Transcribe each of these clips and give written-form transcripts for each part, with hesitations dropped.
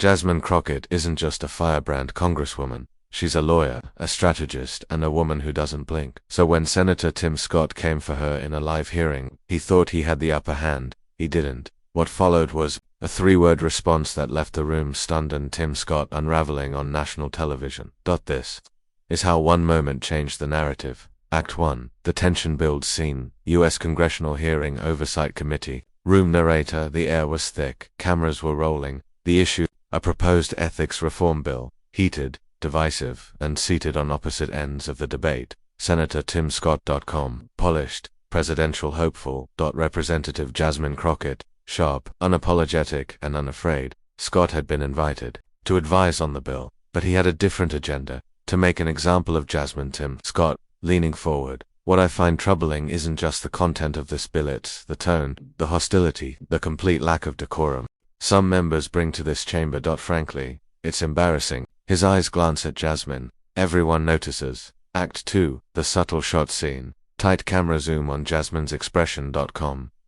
Jasmine Crockett isn't just a firebrand congresswoman. She's a lawyer, a strategist, and a woman who doesn't blink. So when Senator Tim Scott came for her in a live hearing, he thought he had the upper hand. He didn't. What followed was a three-word response that left the room stunned and Tim Scott unraveling on national television. This is how one moment changed the narrative. Act 1. The tension builds scene. U.S. Congressional Hearing Oversight Committee. Room narrator. The air was thick. Cameras were rolling. The issue, a proposed ethics reform bill. Heated, divisive, and seated on opposite ends of the debate. Senator Tim Scott. Polished, presidential hopeful. Representative Jasmine Crockett. Sharp, unapologetic, and unafraid. Scott had been invited to advise on the bill, but he had a different agenda: to make an example of Jasmine. Tim Scott, leaning forward. What I find troubling isn't just the content of this bill, it's the tone, the hostility, the complete lack of decorum some members bring to this chamber. Frankly, it's embarrassing. His eyes glance at Jasmine. Everyone notices. Act 2. The subtle shot scene. Tight camera zoom on Jasmine's expression.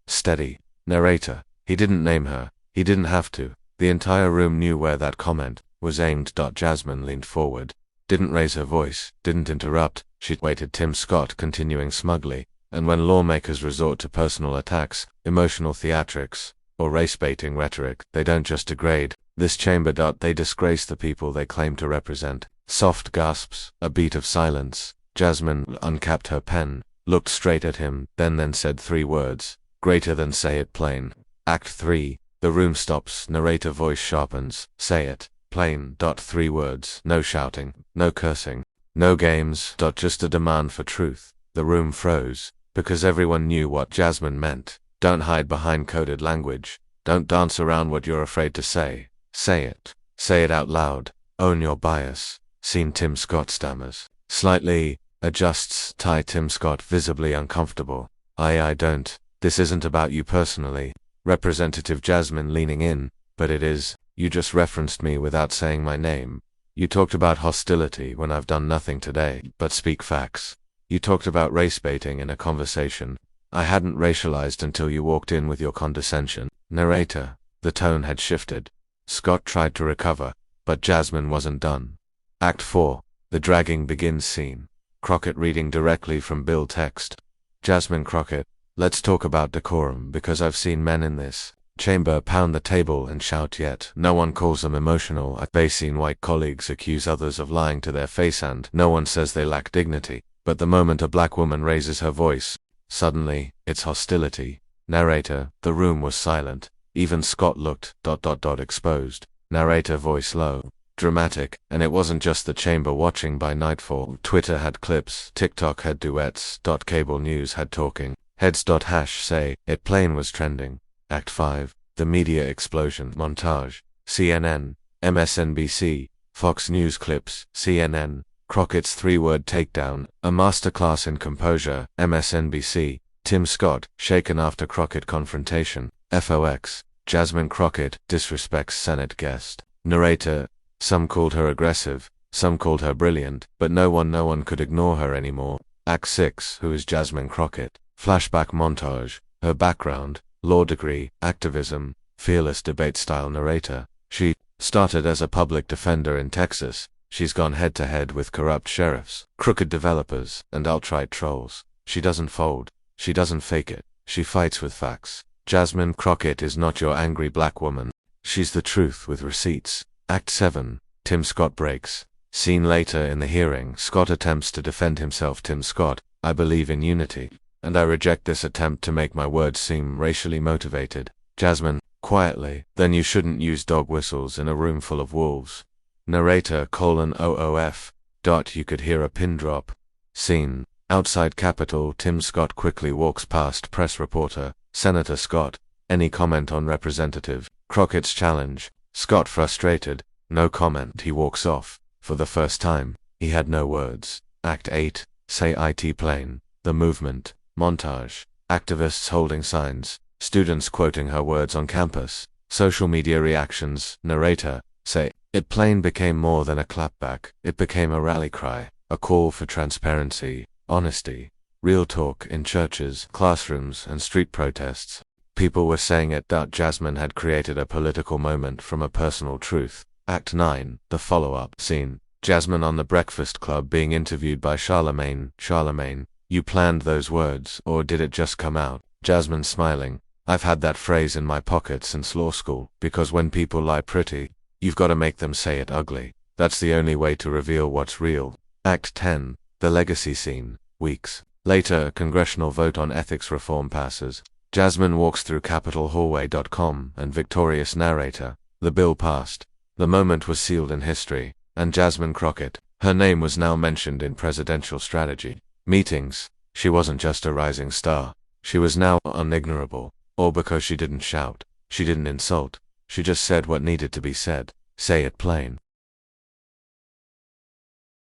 Steady. Narrator. He didn't name her. He didn't have to. The entire room knew where that comment was aimed. Jasmine leaned forward. Didn't raise her voice. Didn't interrupt. She waited. Tim Scott continuing smugly. And when lawmakers resort to personal attacks, emotional theatrics, or race-baiting rhetoric, they don't just degrade this chamber. They disgrace the people they claim to represent. Soft gasps. A beat of silence. Jasmine uncapped her pen, looked straight at him, then said three words. Greater than say it plain. Act 3. The room stops. Narrator voice sharpens. Say it. Plain. Three words. No shouting. No cursing. No games. Just a demand for truth. The room froze, because everyone knew what Jasmine meant. Don't hide behind coded language. Don't dance around what you're afraid to say. Say it. Say it out loud. Own your bias. Scene. Tim Scott stammers. Slightly. Adjusts tie. Tim Scott visibly uncomfortable. I don't. This isn't about you personally. Representative Jasmine leaning in. But it is. You just referenced me without saying my name. You talked about hostility when I've done nothing today but speak facts. You talked about race baiting in a conversation I hadn't racialized until you walked in with your condescension. Narrator. The tone had shifted. Scott tried to recover, but Jasmine wasn't done. Act 4. The dragging begins scene. Crockett reading directly from bill text. Jasmine Crockett. Let's talk about decorum, because I've seen men in this chamber pound the table and shout, yet no one calls them emotional. They've seen white colleagues accuse others of lying to their face and no one says they lack dignity. But the moment a black woman raises her voice, suddenly, it's hostility. Narrator. The room was silent. Even Scott looked exposed. Narrator voice low. Dramatic. And it wasn't just the chamber watching. By nightfall, Twitter had clips, TikTok had duets, cable news had talking heads. Say it plain was trending. Act 5. The media explosion montage. CNN, MSNBC, Fox News clips, CNN. Crockett's three-word takedown, a masterclass in composure. MSNBC. Tim Scott, shaken after Crockett confrontation. FOX. Jasmine Crockett disrespects Senate guest. Narrator. Some called her aggressive, some called her brilliant, but no one could ignore her anymore. Act 6. Who is Jasmine Crockett? Flashback montage. Her background, law degree, activism, fearless debate style. Narrator. She started as a public defender in Texas. She's gone head-to-head with corrupt sheriffs, crooked developers, and outright trolls. She doesn't fold. She doesn't fake it. She fights with facts. Jasmine Crockett is not your angry black woman. She's the truth with receipts. Act 7. Tim Scott breaks. Scene later in the hearing. Scott attempts to defend himself. Tim Scott. I believe in unity, and I reject this attempt to make my words seem racially motivated. Jasmine. Quietly. Then you shouldn't use dog whistles in a room full of wolves. Narrator: OOF. You could hear a pin drop. Scene. Outside Capitol. Tim Scott quickly walks past press reporter. Senator Scott. Any comment on Representative Crockett's challenge? Scott frustrated. No comment. He walks off. For the first time, he had no words. Act 8. Say it plain. The movement. Montage. Activists holding signs. Students quoting her words on campus. Social media reactions. Narrator. Say it plain became more than a clapback. It became a rally cry. A call for transparency, honesty, real talk in churches, classrooms, and street protests. People were saying it. Jasmine had created a political moment from a personal truth. Act 9, the follow-up scene. Jasmine on the Breakfast Club being interviewed by Charlemagne. Charlemagne, you planned those words, or did it just come out? Jasmine smiling. I've had that phrase in my pocket since law school, because when people lie pretty, you've got to make them say it ugly. That's the only way to reveal what's real. Act 10, the legacy scene. Weeks later, a congressional vote on ethics reform passes. Jasmine walks through CapitolHallway.com and victorious narrator. The bill passed. The moment was sealed in history, and Jasmine Crockett, her name was now mentioned in presidential strategy meetings. She wasn't just a rising star. She was now unignorable. All because she didn't shout. She didn't insult. She just said what needed to be said. Say it plain.